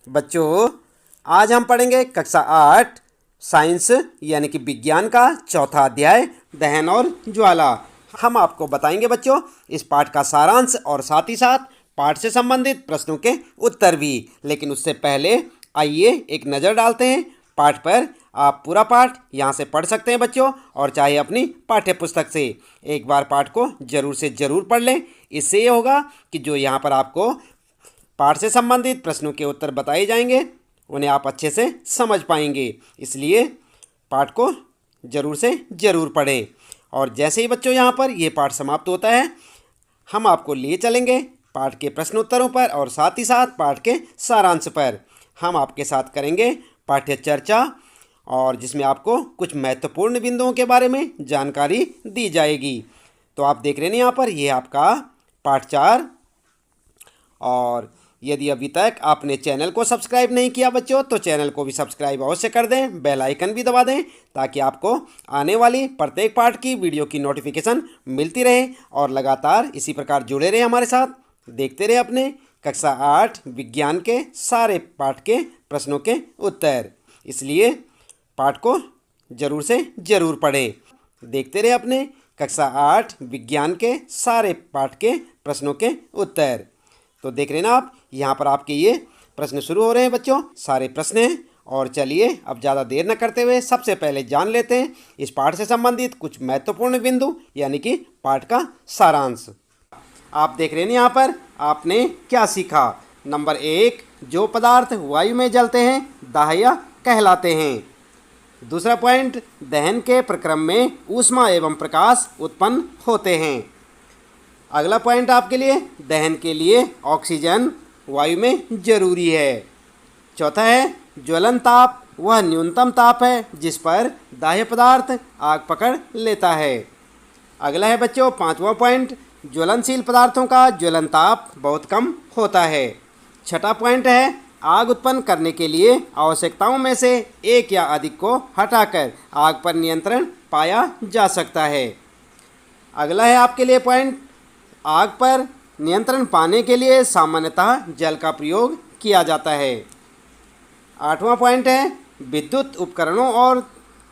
बच्चों, आज हम पढ़ेंगे कक्षा 8 साइंस यानी कि विज्ञान का चौथा अध्याय दहन और ज्वाला। हम आपको बताएंगे बच्चों इस पाठ का सारांश और साथ ही साथ पाठ से संबंधित प्रश्नों के उत्तर भी। लेकिन उससे पहले आइए एक नज़र डालते हैं पाठ पर। आप पूरा पाठ यहाँ से पढ़ सकते हैं बच्चों, और चाहे अपनी पाठ्य पुस्तक से। एक बार पाठ को ज़रूर से ज़रूर पढ़ लें। इससे ये होगा कि जो यहाँ पर आपको पाठ से संबंधित प्रश्नों के उत्तर बताए जाएंगे उन्हें आप अच्छे से समझ पाएंगे। इसलिए पाठ को ज़रूर से ज़रूर पढ़ें। और जैसे ही बच्चों यहाँ पर ये पाठ समाप्त होता है, हम आपको लिए चलेंगे पाठ के प्रश्नोत्तरों पर और साथ ही साथ पाठ के सारांश पर। हम आपके साथ करेंगे पाठ्य चर्चा, और जिसमें आपको कुछ महत्वपूर्ण बिंदुओं के बारे में जानकारी दी जाएगी। तो आप देख रहे हैं यहाँ पर, ये आपका पाठ 4। और यदि अभी तक आपने चैनल को सब्सक्राइब नहीं किया बच्चों, तो चैनल को भी सब्सक्राइब अवश्य कर दें, बेल आइकन भी दबा दें, ताकि आपको आने वाली प्रत्येक पाठ की वीडियो की नोटिफिकेशन मिलती रहे और लगातार इसी प्रकार जुड़े रहे हमारे साथ। देखते रहे अपने कक्षा 8 विज्ञान के सारे पाठ के प्रश्नों के उत्तर। इसलिए पाठ को ज़रूर से ज़रूर पढ़ें। देखते रहे अपने कक्षा 8 विज्ञान के सारे पाठ के प्रश्नों के उत्तर। तो देख रहे हैं ना आप, यहाँ पर आपके ये प्रश्न शुरू हो रहे हैं बच्चों, सारे प्रश्न हैं। और चलिए अब ज़्यादा देर न करते हुए सबसे पहले जान लेते हैं इस पाठ से संबंधित कुछ महत्वपूर्ण बिंदु, यानी कि पाठ का सारांश। आप देख रहे हैं यहाँ पर आपने क्या सीखा। नंबर 1, जो पदार्थ वायु में जलते हैं दाह्य कहलाते हैं। दूसरा पॉइंट, दहन के प्रक्रम में ऊष्मा एवं प्रकाश उत्पन्न होते हैं। अगला पॉइंट आपके लिए, दहन के लिए ऑक्सीजन वायु में जरूरी है। चौथा है, ज्वलन ताप वह न्यूनतम ताप है जिस पर दाह्य पदार्थ आग पकड़ लेता है। अगला है बच्चों 5वां पॉइंट, ज्वलनशील पदार्थों का ज्वलन ताप बहुत कम होता है। छठा पॉइंट है, आग उत्पन्न करने के लिए आवश्यकताओं में से एक या अधिक को हटाकर आग पर नियंत्रण पाया जा सकता है। अगला है आपके लिए पॉइंट, आग पर नियंत्रण पाने के लिए सामान्यतः जल का प्रयोग किया जाता है। 8वां पॉइंट है, विद्युत उपकरणों और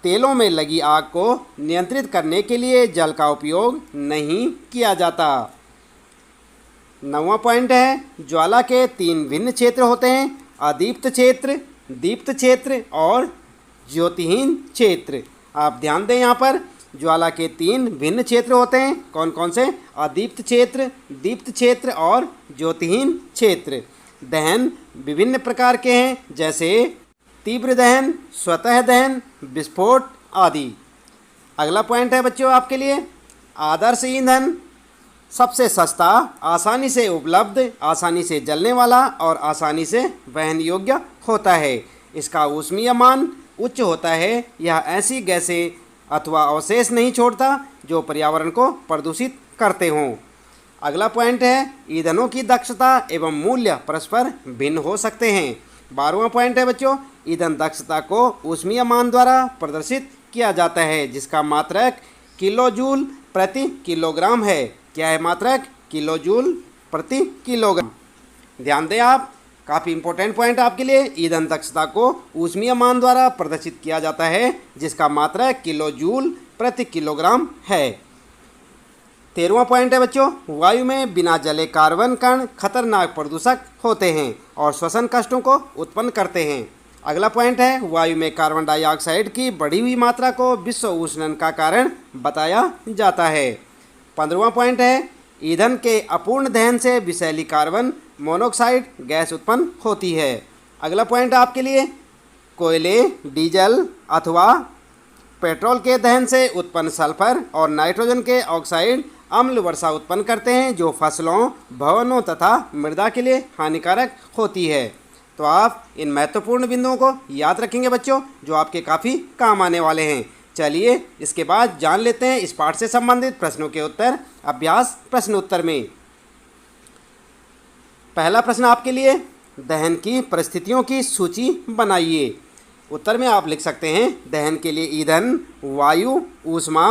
तेलों में लगी आग को नियंत्रित करने के लिए जल का उपयोग नहीं किया जाता। 9वां पॉइंट है, ज्वाला के 3 भिन्न क्षेत्र होते हैं, अदीप्त क्षेत्र, दीप्त क्षेत्र और ज्योतिहीन क्षेत्र। आप ध्यान दें, यहाँ पर ज्वाला के 3 भिन्न क्षेत्र होते हैं। कौन कौन से? अदीप्त क्षेत्र, दीप्त क्षेत्र और ज्योतिहीन क्षेत्र। दहन विभिन्न प्रकार के हैं, जैसे तीव्र दहन, स्वतः दहन, विस्फोट आदि। अगला पॉइंट है बच्चों आपके लिए, आदर्श ईंधन सबसे सस्ता, आसानी से उपलब्ध, आसानी से जलने वाला और आसानी से वहन योग्य होता है। इसका ऊष्मीय मान उच्च होता है। यह ऐसी गैसें अथवा अवशेष नहीं छोड़ता जो पर्यावरण को प्रदूषित करते हों। अगला पॉइंट है, ईंधनों की दक्षता एवं मूल्य परस्पर भिन्न हो सकते हैं। 12वां पॉइंट है बच्चों, ईंधन दक्षता को ऊष्मीय मान द्वारा प्रदर्शित किया जाता है, जिसका मात्रक किलोजूल प्रति किलोग्राम है। क्या है मात्रक? किलोजूल प्रति किलोग्राम। ध्यान दें आप, काफ़ी इंपॉर्टेंट पॉइंट आपके लिए। ईंधन दक्षता को ऊष्मीय मान द्वारा प्रदर्शित किया जाता है, जिसका मात्रक किलोजूल प्रति किलोग्राम है। 13वां पॉइंट है बच्चों, वायु में बिना जले कार्बन कण खतरनाक प्रदूषक होते हैं और श्वसन कष्टों को उत्पन्न करते हैं। अगला पॉइंट है, वायु में कार्बन डाइऑक्साइड की बढ़ी हुई मात्रा को विश्व उष्णन का कारण बताया जाता है। 15वां पॉइंट है, ईंधन के अपूर्ण दहन से विषैली कार्बन मोनोऑक्साइड गैस उत्पन्न होती है। अगला पॉइंट आपके लिए, कोयले, डीजल अथवा पेट्रोल के दहन से उत्पन्न सल्फर और नाइट्रोजन के ऑक्साइड अम्ल वर्षा उत्पन्न करते हैं, जो फसलों, भवनों तथा मृदा के लिए हानिकारक होती है। तो आप इन महत्वपूर्ण बिंदुओं को याद रखेंगे बच्चों, जो आपके काफ़ी काम आने वाले हैं। चलिए इसके बाद जान लेते हैं इस पाठ से संबंधित प्रश्नों के उत्तर अभ्यास प्रश्नोत्तर में। पहला प्रश्न आपके लिए, दहन की परिस्थितियों की सूची बनाइए। उत्तर में आप लिख सकते हैं, दहन के लिए ईंधन, वायु, ऊष्मा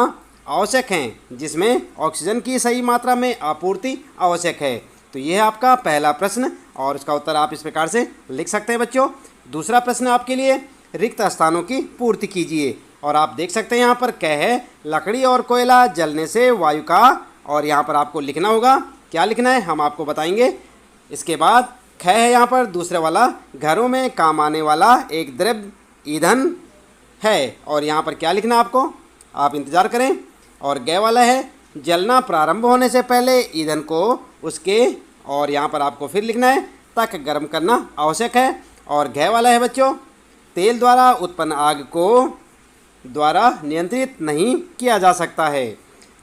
आवश्यक हैं, जिसमें ऑक्सीजन की सही मात्रा में आपूर्ति आवश्यक है। तो तो ये है आपका पहला प्रश्न और इसका उत्तर आप इस प्रकार से लिख सकते हैं बच्चों। दूसरा प्रश्न आपके लिए, रिक्त स्थानों की पूर्ति कीजिए। और आप देख सकते हैं यहाँ पर क्या है, लकड़ी और कोयला जलने से वायु का, और यहाँ पर आपको लिखना होगा, क्या लिखना है हम आपको बताएंगे। इसके बाद ख है यहाँ पर दूसरे वाला, घरों में काम आने वाला एक द्रव्य ईंधन है, और यहाँ पर क्या लिखना है आपको, आप इंतज़ार करें। और ग वाला है, जलना प्रारंभ होने से पहले ईंधन को उसके, और यहाँ पर आपको फिर लिखना है, तक गर्म करना आवश्यक है। और घ वाला है बच्चों, तेल द्वारा उत्पन्न आग को द्वारा नियंत्रित नहीं किया जा सकता है।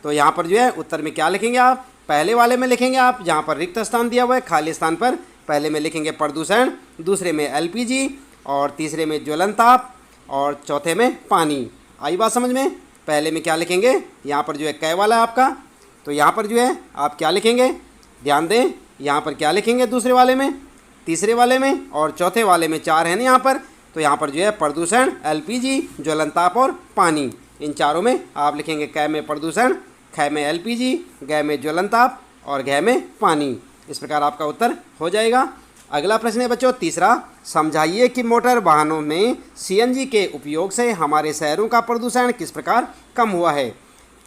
तो यहाँ पर जो है उत्तर में क्या लिखेंगे आप, पहले वाले में लिखेंगे आप, जहाँ पर रिक्त स्थान दिया हुआ है खाली स्थान पर पहले में लिखेंगे प्रदूषण, दूसरे में एलपीजी, और तीसरे में ज्वलन ताप, और चौथे में पानी। आई बात समझ में। पहले में क्या लिखेंगे, यहाँ पर जो है कै वाला है आपका, तो यहाँ पर जो है आप क्या लिखेंगे, ध्यान दें, यहाँ पर क्या लिखेंगे दूसरे वाले में, तीसरे वाले में, और चौथे वाले में 4 है ना यहाँ पर, तो यहाँ पर जो है प्रदूषण, एलपीजी, ज्वलन ताप और पानी, इन चारों में आप लिखेंगे कै में प्रदूषण, ख में एलपीजी, ग में ज्वलन ताप और घ में पानी। इस प्रकार आपका उत्तर हो जाएगा। अगला प्रश्न है बच्चों तीसरा, समझाइए कि मोटर वाहनों में सीएनजी के उपयोग से हमारे शहरों का प्रदूषण किस प्रकार कम हुआ है।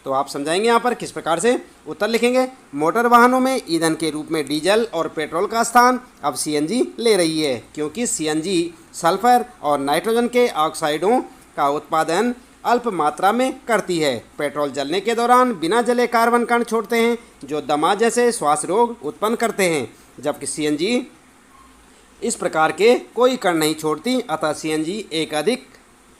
तो आप समझाएंगे यहाँ पर किस प्रकार से, उत्तर लिखेंगे, मोटर वाहनों में ईंधन के रूप में डीजल और पेट्रोल का स्थान अब सीएनजी ले रही है, क्योंकि सीएनजी सल्फर और नाइट्रोजन के ऑक्साइडों का उत्पादन अल्प मात्रा में करती है। पेट्रोल जलने के दौरान बिना जले कार्बन कण छोड़ते हैं जो दमा जैसे श्वास रोग उत्पन्न करते हैं, जबकि सीएनजी इस प्रकार के कोई कण नहीं छोड़ती, अतः सीएनजी एक अधिक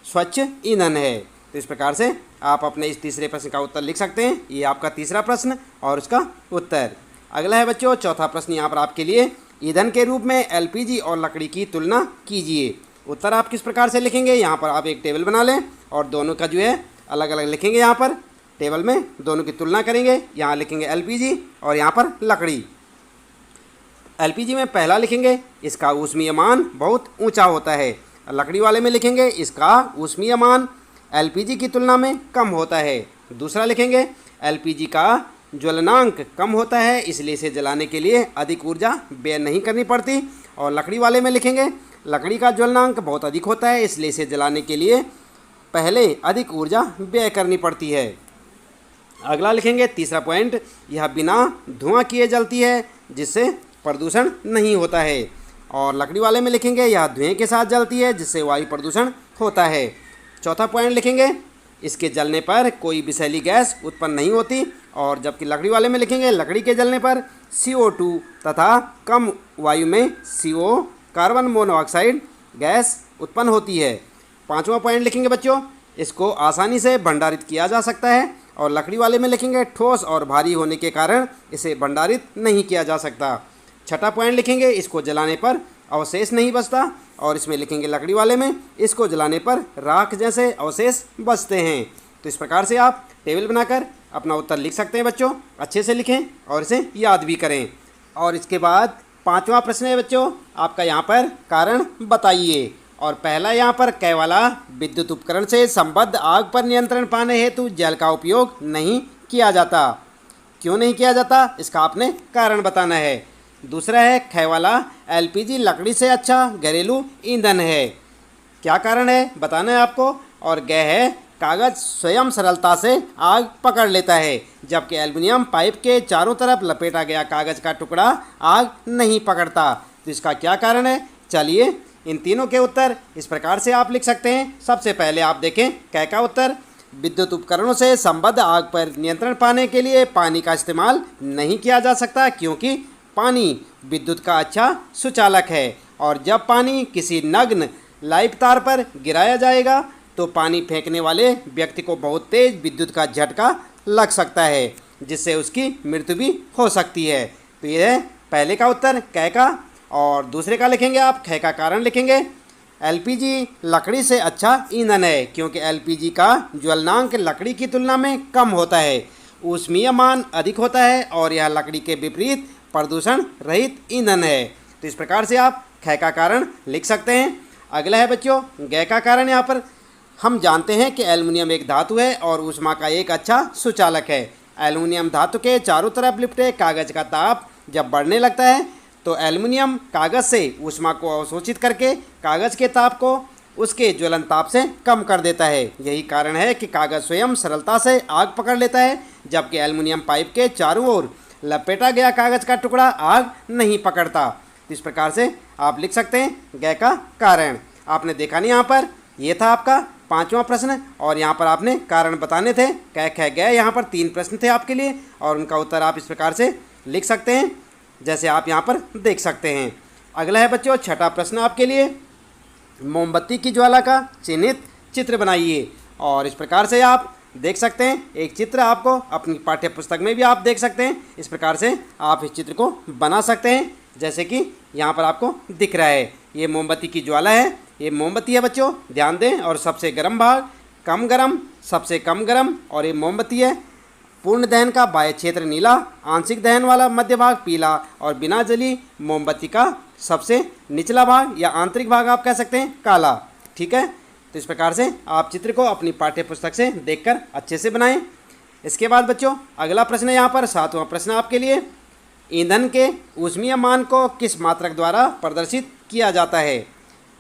स्वच्छ ईंधन है। तो इस प्रकार से आप अपने इस तीसरे प्रश्न का उत्तर लिख सकते हैं। ये आपका तीसरा प्रश्न और उसका उत्तर। अगला है बच्चों चौथा प्रश्न यहाँ पर आपके लिए, ईंधन के रूप में एलपीजी और लकड़ी की तुलना कीजिए। उत्तर आप किस प्रकार से लिखेंगे, यहाँ पर आप एक टेबल बना लें और दोनों का जो है अलग अलग लिखेंगे। यहाँ पर टेबल में दोनों की तुलना करेंगे, यहाँ लिखेंगे एलपीजी और यहाँ पर लकड़ी। एलपीजी में पहला लिखेंगे, इसका ऊष्मीय मान बहुत ऊंचा होता है। लकड़ी वाले में लिखेंगे, इसका ऊष्मीय मान एलपीजी की तुलना में कम होता है। दूसरा लिखेंगे, एलपीजी का ज्वलनांक कम होता है, इसलिए इसे जलाने के लिए अधिक ऊर्जा व्यय नहीं करनी पड़ती। और लकड़ी वाले में लिखेंगे, लकड़ी का ज्वलनांक बहुत अधिक होता है, इसलिए इसे जलाने के लिए पहले अधिक ऊर्जा व्यय करनी पड़ती है। अगला लिखेंगे तीसरा पॉइंट, यह बिना धुआं किए जलती है, जिससे प्रदूषण नहीं होता है। और लकड़ी वाले में लिखेंगे, यह धुएं के साथ जलती है, जिससे वायु प्रदूषण होता है। चौथा पॉइंट लिखेंगे, इसके जलने पर कोई विषैली गैस उत्पन्न नहीं होती। और जबकि लकड़ी वाले में लिखेंगे, लकड़ी के जलने पर CO2 तथा कम वायु में CO कार्बन मोनोऑक्साइड गैस उत्पन्न होती है। पांचवा पॉइंट लिखेंगे बच्चों, इसको आसानी से भंडारित किया जा सकता है। और लकड़ी वाले में लिखेंगे, ठोस और भारी होने के कारण इसे भंडारित नहीं किया जा सकता। छठा पॉइंट लिखेंगे, इसको जलाने पर अवशेष नहीं बचता। और इसमें लिखेंगे लकड़ी वाले में, इसको जलाने पर राख जैसे अवशेष बचते हैं। तो इस प्रकार से आप टेबल बनाकर अपना उत्तर लिख सकते हैं बच्चों। अच्छे से लिखें और इसे याद भी करें। और इसके बाद पांचवा प्रश्न है बच्चों आपका, यहाँ पर कारण बताइए। और पहला यहाँ पर कै वाला, विद्युत उपकरण से संबद्ध आग पर नियंत्रण पाने हेतु जल का उपयोग नहीं किया जाता। क्यों नहीं किया जाता, इसका आपने कारण बताना है। दूसरा है ख वाला, एलपीजी लकड़ी से अच्छा घरेलू ईंधन है। क्या कारण है बताना है आपको। और ग है, कागज़ स्वयं सरलता से आग पकड़ लेता है, जबकि एल्युमिनियम पाइप के चारों तरफ लपेटा गया कागज़ का टुकड़ा आग नहीं पकड़ता। तो इसका क्या कारण है, चलिए इन तीनों के उत्तर इस प्रकार से आप लिख सकते हैं। सबसे पहले आप देखें कै का उत्तर, विद्युत उपकरणों से संबद्ध आग पर नियंत्रण पाने के लिए पानी का इस्तेमाल नहीं किया जा सकता, क्योंकि पानी विद्युत का अच्छा सुचालक है। और जब पानी किसी नग्न लाइव तार पर गिराया जाएगा तो पानी फेंकने वाले व्यक्ति को बहुत तेज विद्युत का झटका लग सकता है, जिससे उसकी मृत्यु भी हो सकती है। तो यह है पहले का उत्तर कै का। और दूसरे का लिखेंगे आप ख का कारण लिखेंगे, एलपीजी लकड़ी से अच्छा ईंधन है, क्योंकि एलपीजी का ज्वलनांक लकड़ी की तुलना में कम होता है, ऊष्मीय मान अधिक होता है और यह लकड़ी के विपरीत प्रदूषण रहित ईंधन है। तो इस प्रकार से आप ख का कारण लिख सकते हैं। अगला है बच्चों ग का कारण। यहाँ पर हम जानते हैं कि एल्युमिनियम एक धातु है और ऊष्मा का एक अच्छा सुचालक है। एल्युमिनियम धातु के चारों तरफ लिपटे कागज का ताप जब बढ़ने लगता है तो एल्युमिनियम कागज़ से ऊष्मा को अवशोषित करके कागज़ के ताप को उसके ज्वलन ताप से कम कर देता है। यही कारण है कि कागज़ स्वयं सरलता से आग पकड़ लेता है, जबकि एल्युमिनियम पाइप के चारों ओर लपेटा गया कागज़ का टुकड़ा आग नहीं पकड़ता। तो इस प्रकार से आप लिख सकते हैं गय का कारण। आपने देखा नहीं, यहाँ पर ये था आपका 5वां प्रश्न और यहाँ पर आपने कारण बताने थे। क ख गय, यहाँ पर 3 प्रश्न थे आपके लिए और उनका उत्तर आप इस प्रकार से लिख सकते हैं जैसे आप यहाँ पर देख सकते हैं। अगला है बच्चों 6ठा प्रश्न आपके लिए, मोमबत्ती की ज्वाला का चिन्हित चित्र बनाइए। और इस प्रकार से आप देख सकते हैं, एक चित्र आपको अपनी पाठ्य पुस्तक में भी आप देख सकते हैं। इस प्रकार से आप इस चित्र को बना सकते हैं जैसे कि यहाँ पर आपको दिख रहा है। ये मोमबत्ती की ज्वाला है, ये मोमबत्ती है बच्चों, ध्यान दें। और सबसे गर्म भाग कम गर्म, सबसे कम गर्म, और ये मोमबत्ती है। पूर्ण दहन का बाह्य क्षेत्र नीला, आंशिक दहन वाला मध्य भाग पीला और बिना जली मोमबत्ती का सबसे निचला भाग या आंतरिक भाग आप कह सकते हैं काला। ठीक है, तो इस प्रकार से आप चित्र को अपनी पाठ्य पुस्तक से देखकर अच्छे से बनाएं। इसके बाद बच्चों अगला प्रश्न है यहाँ पर 7वां प्रश्न आपके लिए, ईंधन के ऊष्मीय मान को किस मात्रक द्वारा प्रदर्शित किया जाता है।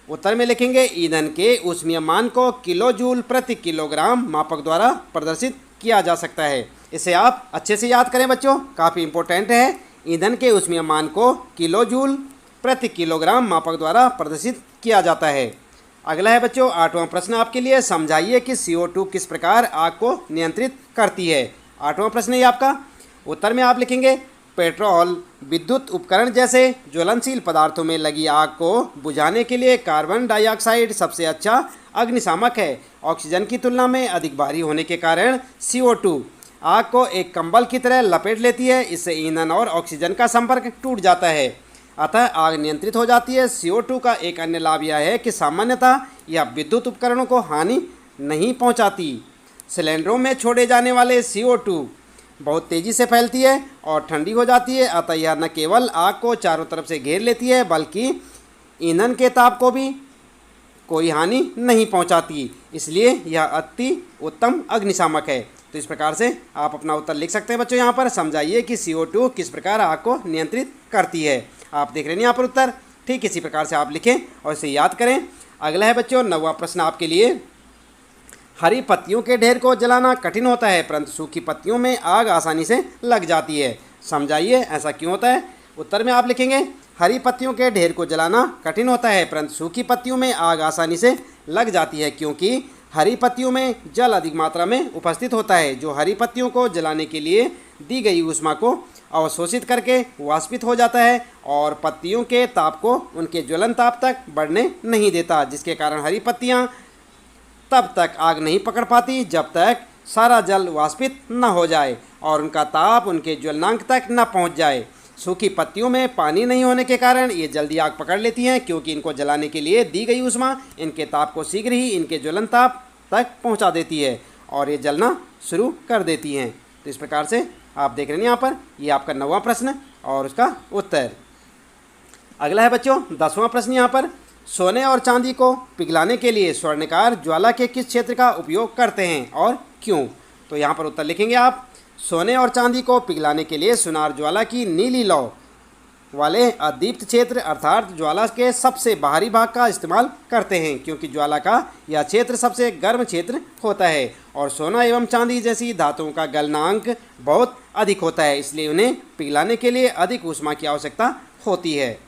उत्तर में लिखेंगे ईंधन के ऊष्मीय मान को किलो जूल प्रति किलोग्राम मापक द्वारा प्रदर्शित किया जा सकता है। इसे आप अच्छे से याद करें बच्चों, काफ़ी इंपॉर्टेंट है। ईंधन के ऊष्मीय मान को किलो जूल प्रति किलोग्राम मापक द्वारा प्रदर्शित किया जाता है। अगला है बच्चों 8वां प्रश्न आपके लिए, समझाइए कि CO2 किस प्रकार आग को नियंत्रित करती है। 8वां प्रश्न है आपका। उत्तर में आप लिखेंगे पेट्रोल, विद्युत उपकरण जैसे ज्वलनशील पदार्थों में लगी आग को बुझाने के लिए कार्बन डाइऑक्साइड सबसे अच्छा अग्निशामक है। ऑक्सीजन की तुलना में अधिक भारी होने के कारण CO2 आग को एक कंबल की तरह लपेट लेती है। इससे ईंधन और ऑक्सीजन का संपर्क टूट जाता है, अतः आग नियंत्रित हो जाती है। CO2 का एक अन्य लाभ यह है कि सामान्यतः यह विद्युत उपकरणों को हानि नहीं पहुंचाती। सिलेंडरों में छोड़े जाने वाले CO2 बहुत तेज़ी से फैलती है और ठंडी हो जाती है, अतः यह न केवल आग को चारों तरफ से घेर लेती है बल्कि ईंधन के ताप को भी कोई हानि नहीं पहुंचाती। इसलिए यह अति उत्तम अग्निशामक है। तो इस प्रकार से आप अपना उत्तर लिख सकते हैं बच्चों। यहाँ पर समझाइए कि CO2 किस प्रकार आग को नियंत्रित करती है। आप देख रहे हैं यहाँ पर उत्तर, ठीक इसी प्रकार से आप लिखें और इसे याद करें। अगला है बच्चों 9वां प्रश्न आपके लिए, हरी पत्तियों के ढेर को जलाना कठिन होता है परंतु सूखी पत्तियों में आग आसानी से लग जाती है। समझाइए ऐसा क्यों होता है। उत्तर में आप लिखेंगे हरी पत्तियों के ढेर को जलाना कठिन होता है परंतु सूखी पत्तियों में आग आसानी से लग जाती है, क्योंकि हरी पत्तियों में जल अधिक मात्रा में उपस्थित होता है, जो हरी पत्तियों को जलाने के लिए दी गई ऊष्मा को अवशोषित करके वाष्पित हो जाता है और पत्तियों के ताप को उनके ज्वलन ताप तक बढ़ने नहीं देता, जिसके कारण हरी पत्तियाँ तब तक आग नहीं पकड़ पाती जब तक सारा जल वाष्पित न हो जाए और उनका ताप उनके ज्वलनांक तक न पहुंच जाए। सूखी पत्तियों में पानी नहीं होने के कारण ये जल्दी आग पकड़ लेती हैं, क्योंकि इनको जलाने के लिए दी गई ऊष्मा इनके ताप को शीघ्र ही इनके ज्वलन ताप तक पहुंचा देती है और ये जलना शुरू कर देती हैं। तो इस प्रकार से आप देख रहे हैं यहाँ पर, ये आपका 9वां प्रश्न और उसका उत्तर। अगला है बच्चों 10वां प्रश्न यहाँ पर, सोने और चांदी को पिघलाने के लिए स्वर्णकार ज्वाला के किस क्षेत्र का उपयोग करते हैं और क्यों। तो यहाँ पर उत्तर लिखेंगे आप, सोने और चांदी को पिघलाने के लिए सुनार ज्वाला की नीली लौ वाले अदीप्त क्षेत्र अर्थात ज्वाला के सबसे बाहरी भाग का इस्तेमाल करते हैं, क्योंकि ज्वाला का यह क्षेत्र सबसे गर्म क्षेत्र होता है और सोना एवं चांदी जैसी धातुओं का गलनांक बहुत अधिक होता है, इसलिए उन्हें पिघलाने के लिए अधिक ऊष्मा की आवश्यकता होती है।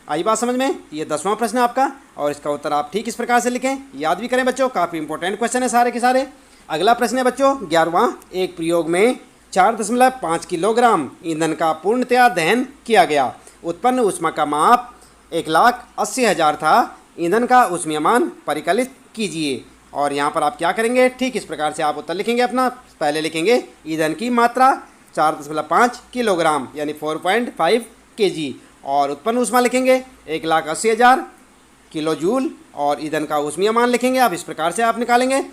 आई बात समझ में। ये 10वां प्रश्न आपका और इसका उत्तर आप ठीक इस प्रकार से लिखें, याद भी करें बच्चों, काफ़ी इंपॉर्टेंट क्वेश्चन है सारे के सारे। अगला प्रश्न है बच्चों 11वां, एक प्रयोग में 4.5 किलोग्राम ईंधन का पूर्णतया दहन किया गया, उत्पन्न ऊष्मा का माप 1,80,000 था, ईंधन का ऊष्मीय मान परिकलित कीजिए। और यहाँ पर आप क्या करेंगे, ठीक इस प्रकार से आप उत्तर लिखेंगे अपना। पहले लिखेंगे ईंधन की मात्रा 4.5 किलोग्राम यानी 4.5 kg और उत्पन्न ऊष्मा लिखेंगे 1,80,000 किलो जूल और ईंधन का ऊष्मीय मान लिखेंगे। अब इस प्रकार से आप निकालेंगे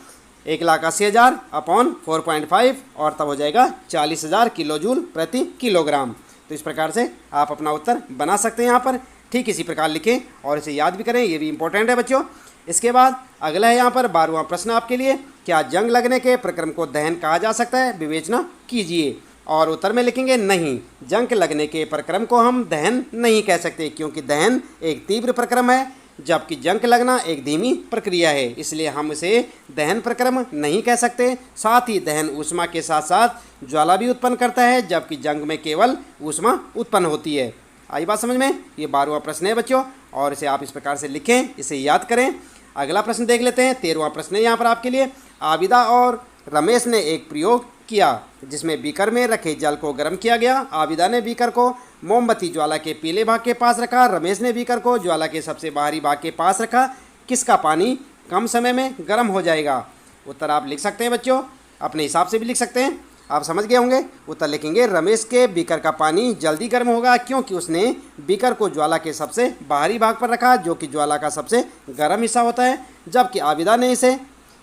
1,80,000 अपॉन 4.5 और तब हो जाएगा 40,000 किलो जूल प्रति किलोग्राम। तो इस प्रकार से आप अपना उत्तर बना सकते हैं यहाँ पर, ठीक इसी प्रकार लिखें और इसे याद भी करें, ये भी इंपॉर्टेंट है बच्चों। इसके बाद अगला है यहाँ पर 12वां प्रश्न आपके लिए, क्या जंग लगने के प्रक्रम को दहन कहा जा सकता है, विवेचना कीजिए। और उत्तर में लिखेंगे नहीं, जंग लगने के प्रक्रम को हम दहन नहीं कह सकते, क्योंकि दहन एक तीव्र प्रक्रम है जबकि जंग लगना एक धीमी प्रक्रिया है, इसलिए हम इसे दहन प्रक्रम नहीं कह सकते। साथ ही दहन ऊष्मा के साथ साथ ज्वाला भी उत्पन्न करता है, जबकि जंग में केवल ऊष्मा उत्पन्न होती है। आई बात समझ में? ये 12वां प्रश्न है बच्चों, और इसे आप इस प्रकार से लिखें, इसे याद करें। अगला प्रश्न देख लेते हैं। 13वां प्रश्न है यहाँ पर आपके लिए। आबिदा और रमेश ने एक प्रयोग किया जिसमें बीकर में रखे जल को गर्म किया गया। आबिदा ने बीकर को मोमबत्ती ज्वाला के पीले भाग के पास रखा, रमेश ने बीकर को ज्वाला के सबसे बाहरी भाग के पास रखा। किसका पानी कम समय में गर्म हो जाएगा? उत्तर आप लिख सकते हैं बच्चों, अपने हिसाब से भी लिख सकते हैं, आप समझ गए होंगे। उत्तर लिखेंगे रमेश के बीकर का पानी जल्दी गर्म होगा, क्योंकि उसने बीकर को ज्वाला के सबसे बाहरी भाग पर रखा, जो कि ज्वाला का सबसे गर्म हिस्सा होता है, जबकि आबिदा ने इसे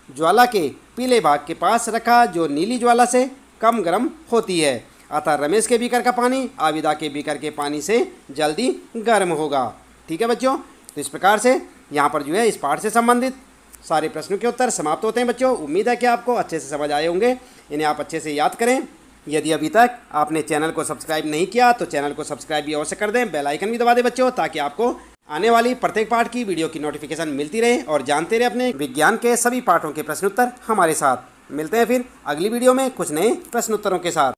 ज्वाला के पीले भाग के पास रखा, जो नीली ज्वाला से कम गर्म होती है। अतः रमेश के बीकर का पानी आबिदा के बीकर के पानी से जल्दी गर्म होगा। ठीक है बच्चों, तो इस प्रकार से यहाँ पर जो है इस पाठ से संबंधित सारे प्रश्नों के उत्तर समाप्त होते हैं बच्चों। उम्मीद है कि आपको अच्छे से समझ आए होंगे, इन्हें आप अच्छे से याद करें। यदि अभी तक आपने चैनल को सब्सक्राइब नहीं किया तो चैनल को सब्सक्राइब भी अवश्य कर दें, बेल आइकन भी दबा दें बच्चों, ताकि आपको आने वाली प्रत्येक पाठ की वीडियो की नोटिफिकेशन मिलती रहे और जानते रहे अपने विज्ञान के सभी पाठों के प्रश्न उत्तर हमारे साथ। मिलते हैं फिर अगली वीडियो में कुछ नए प्रश्न उत्तरों के साथ।